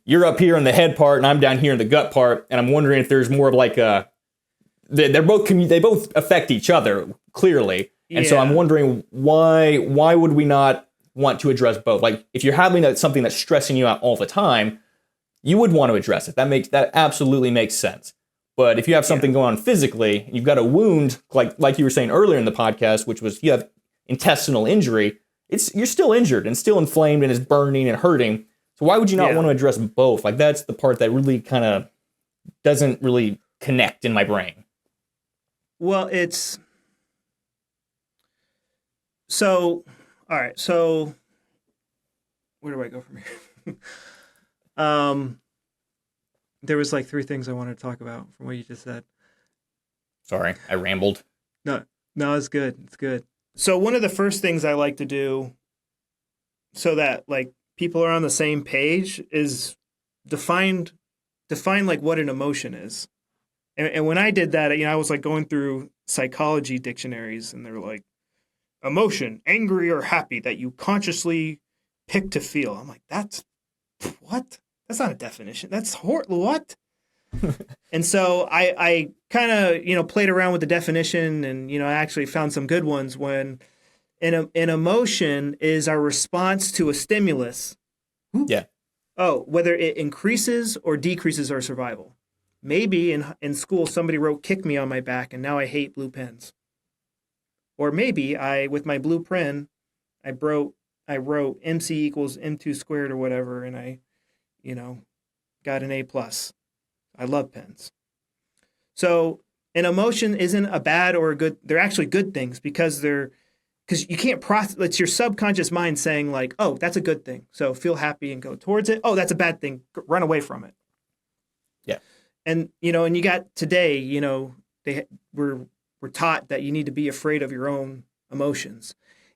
you're up here in the head part and I'm down here in the gut part. And I'm wondering if there's more of like they both affect each other clearly. And so I'm wondering why would we not want to address both? Like if you're having something that's stressing you out all the time, you would want to address it. That absolutely makes sense. But if you have something going on physically, you've got a wound, like you were saying earlier in the podcast, which was you have intestinal injury, you're still injured and still inflamed and is burning and hurting. So why would you not want to address both? Like that's the part that really kind of doesn't really connect in my brain. Well, all right. So where do I go from here? There was like three things I wanted to talk about from what you just said. Sorry, I rambled. No, it's good. It's good. So one of the first things I like to do so that like people are on the same page is define like what an emotion is. And when I did that, I was like going through psychology dictionaries and they're like, emotion, angry or happy that you consciously pick to feel. I'm like, that's what? That's not a definition. That's horrible. What? And so I kind of, played around with the definition and, I actually found some good ones when an emotion is our response to a stimulus. Yeah. Oh, whether it increases or decreases our survival. Maybe in school somebody wrote kick me on my back and now I hate blue pens. Or maybe with my blue pen, I wrote MC equals M2 squared or whatever and I got an A+. I love pens. So an emotion isn't a bad or a good. They're actually good things because you can't process. It's your subconscious mind saying like, oh, that's a good thing. So feel happy and go towards it. Oh, that's a bad thing. Run away from it. Yeah. And, and you got today, we're taught that you need to be afraid of your own emotions.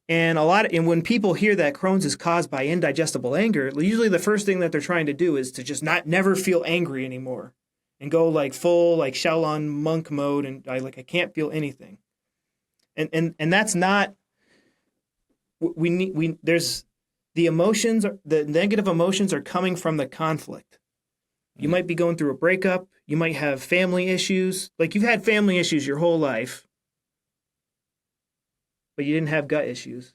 And when people hear that Crohn's is caused by indigestible anger, usually the first thing that they're trying to do is to just never feel angry anymore and go like full like Shaolin monk mode and I can't feel anything. And that's not there's the emotions, the negative emotions are coming from the conflict. You might be going through a breakup, you might have family issues. Like you've had family issues your whole life. But you didn't have gut issues.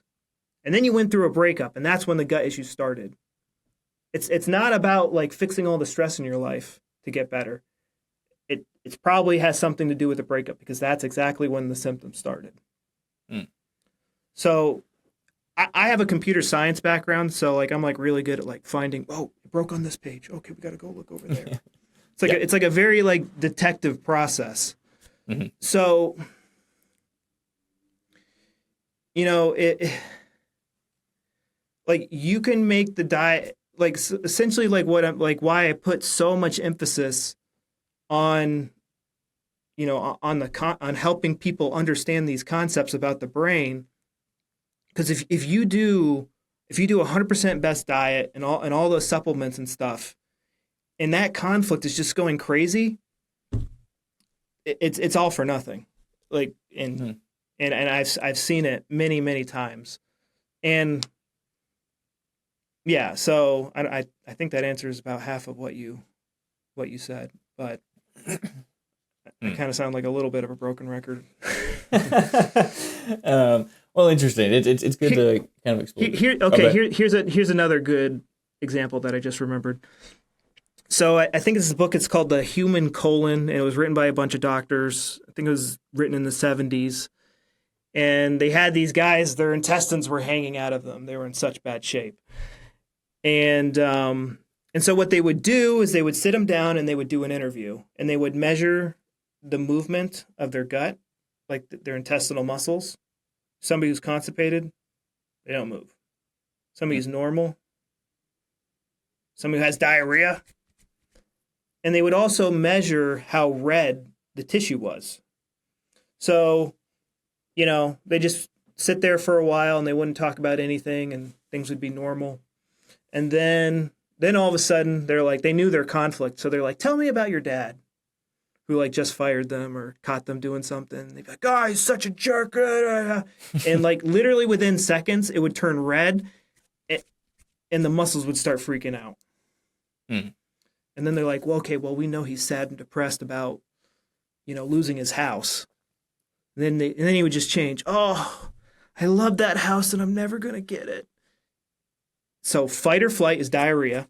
And then you went through a breakup, and that's when the gut issues started. it's not about like fixing all the stress in your life to get better. It probably has something to do with the breakup, because that's exactly when the symptoms started. Mm. So I have a computer science background, so like I'm like really good at like finding, oh, it broke on this page. Okay, we got to go look over there. It's like it's like a very like detective process. Mm-hmm. So you know, it like you can make the diet like essentially like what I'm like why I put so much emphasis on on helping people understand these concepts about the brain, because if you do 100% best diet and all those supplements and stuff, and that conflict is just going crazy, it's all for nothing. Like and I've seen it many times, and yeah, so I think that answers about half of what you said, but I kind of sound like a little bit of a broken record. Well, interesting. It's good to kind of explore. Here's another good example that I just remembered. So I think this book, it's called The Human Colon, and it was written by a bunch of doctors. I think it was written in the 70s. And they had these guys, their intestines were hanging out of them. They were in such bad shape. And so what they would do is they would sit them down and they would do an interview, and they would measure the movement of their gut, like their intestinal muscles. Somebody who's constipated, they don't move. Somebody who's normal, somebody who has diarrhea. And they would also measure how red the tissue was. So, they just sit there for a while and they wouldn't talk about anything and things would be normal. And then all of a sudden they're like, they knew their conflict. So they're like, tell me about your dad, who like just fired them or caught them doing something. They'd be like, oh, he's such a jerk. And like literally within seconds, it would turn red and the muscles would start freaking out. Mm. And then they're like, well, okay, we know he's sad and depressed about, losing his house. And then he would just change. Oh, I love that house and I'm never going to get it. So fight or flight is diarrhea.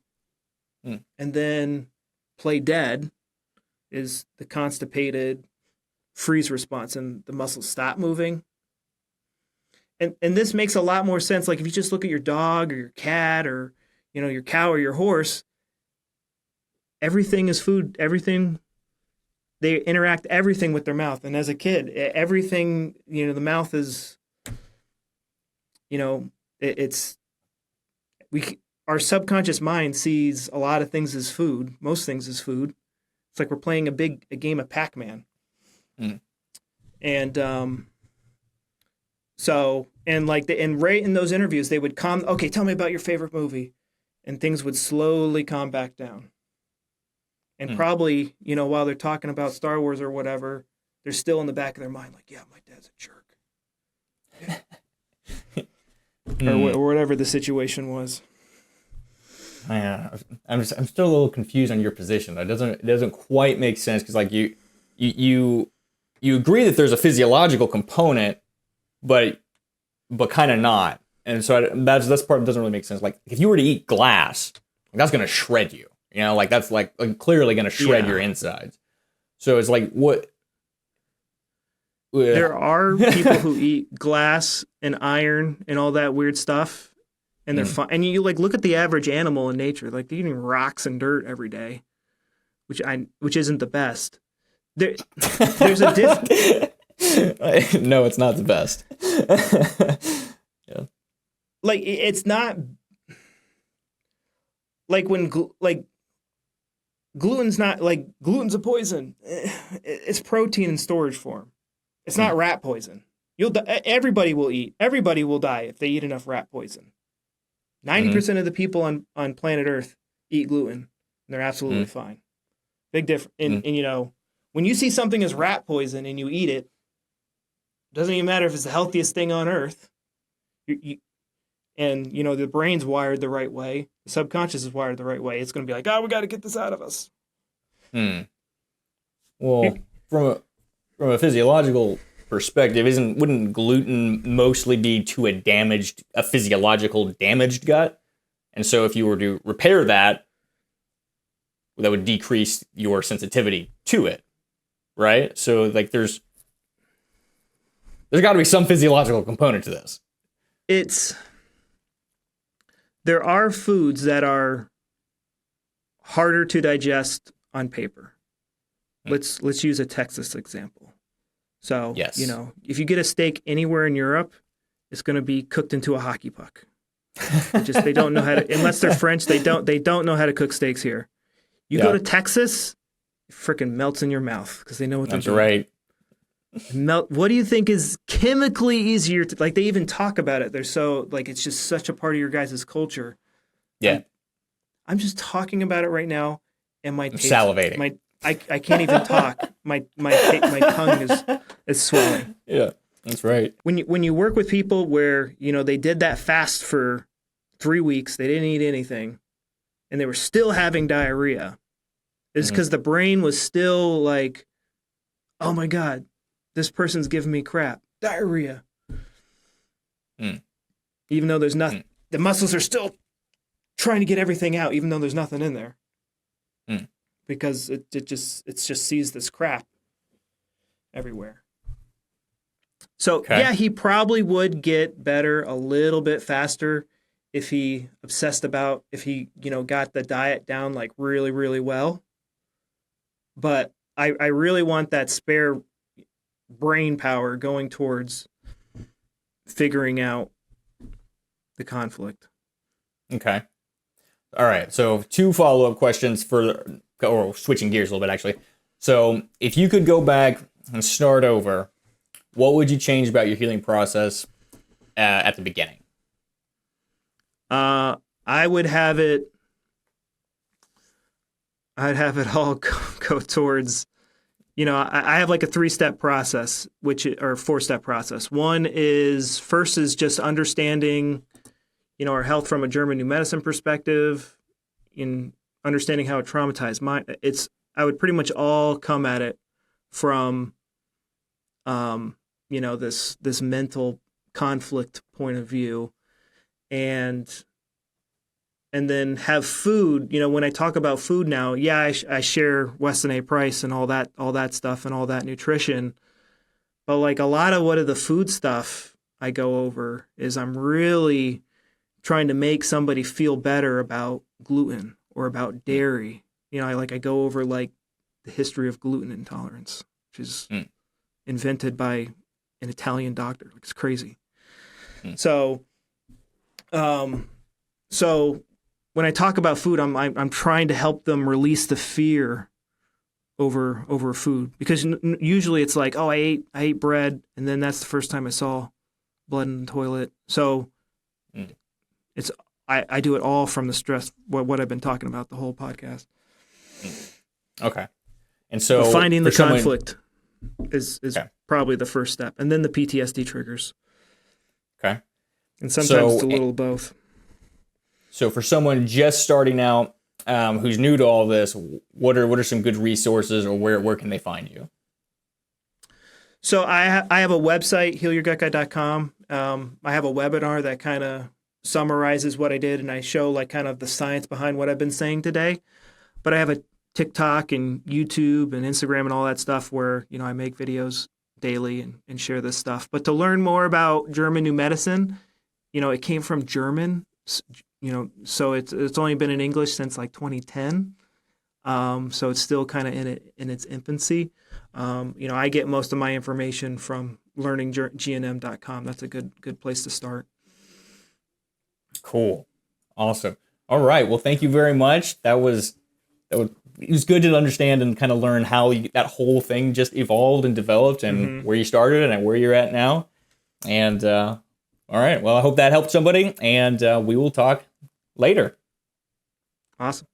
Mm. And then play dead is the constipated freeze response, and the muscles stop moving. And this makes a lot more sense. Like if you just look at your dog or your cat or, your cow or your horse, everything is food. Everything, they interact everything with their mouth. And as a kid, everything, the mouth is, our subconscious mind sees a lot of things as food, most things as food. It's like we're playing a game of Pac-Man. Mm. And right in those interviews, they would okay, tell me about your favorite movie. And things would slowly calm back down. And probably, while they're talking about Star Wars or whatever, they're still in the back of their mind like, yeah, my dad's a jerk. Or whatever the situation was. I'm still a little confused on your position. It doesn't quite make sense, because like you agree that there's a physiological component, but kind of not. And so that's part that doesn't really make sense. Like if you were to eat glass, that's gonna shred you. Like that's like clearly gonna shred your insides. So it's like what? There are people who eat glass and iron and all that weird stuff. And they're fine. And you like look at the average animal in nature, like they're eating rocks and dirt every day, which isn't the best. There's a difference. No, it's not the best. Yeah. Like it's not like when gluten's not like gluten's a poison. It's protein in storage form. It's not rat poison. Everybody will die if they eat enough rat poison. 90% of the people on planet Earth eat gluten, and they're absolutely fine. Big difference. And when you see something as rat poison and you eat it, it doesn't even matter if it's the healthiest thing on Earth. The brain's wired the right way. The subconscious is wired the right way. It's going to be like, we got to get this out of us. Well, from a physiological perspective, wouldn't gluten mostly be to a physiological damaged gut? And so if you were to repair that, that would decrease your sensitivity to it, right? So like there's got to be some physiological component to this. There are foods that are harder to digest on paper. Let's use a Texas example. So, yes. if you get a steak anywhere in Europe, it's going to be cooked into a hockey puck. They don't know how to, unless they're French, they don't know how to cook steaks here. You go to Texas, it freaking melts in your mouth because they know what they're doing. That's right. What do you think is chemically easier to, like, they even talk about it. They're so, like, it's just such a part of your guys' culture. Yeah. I'm just talking about it right now, and I'm salivating. I can't even talk. My tongue is swelling. Yeah, that's right. When you work with people where, they did that fast for 3 weeks, they didn't eat anything, and they were still having diarrhea, it's because the brain was still like, oh my God, this person's giving me crap. Diarrhea. Even though there's nothing. The muscles are still trying to get everything out, even though there's nothing in there. Because it just sees this crap everywhere. So, he probably would get better a little bit faster if he obsessed about, if he, got the diet down like really, really well. But I really want that spare brain power going towards figuring out the conflict. Okay. All right. So 2 follow-up questions or switching gears a little bit, actually. So if you could go back and start over, what would you change about your healing process at the beginning? I would have it. I'd have it all go towards, I have like a 3-step process, or 4-step process. First is just understanding, our health from a German new medicine perspective, in understanding how it traumatized I would pretty much all come at it from, this mental conflict point of view, and then have food. When I talk about food now, I share Weston A price and all that stuff and all that nutrition, but like a lot of what of the food stuff I go over is I'm really trying to make somebody feel better about gluten or about dairy. I go over like the history of gluten intolerance, which is invented by an Italian doctor. It's crazy. So when I talk about food, I'm trying to help them release the fear over food, because usually it's like, oh, I ate bread, and then that's the first time I saw blood in the toilet. So I do it all from the stress, what I've been talking about the whole podcast. Okay. And so finding the conflict is probably the first step, and then the PTSD triggers. Okay. And sometimes it's a little of both. So for someone just starting out, who's new to all this, what are some good resources, or where can they find you? So I have a website, healyourgutguy.com. I have a webinar that kind of summarizes what I did, and I show like kind of the science behind what I've been saying today. But I have a TikTok and YouTube and Instagram and all that stuff where, I make videos daily and share this stuff. But to learn more about German new medicine, it came from German, so it's only been in English since like 2010. So it's still kind of in its infancy. I get most of my information from learninggnm.com. That's a good place to start. Cool. Awesome. All right. Well, thank you very much. It was good to understand and kind of learn how that whole thing just evolved and developed, and where you started and where you're at now. And all right. Well, I hope that helped somebody, and we will talk later. Awesome.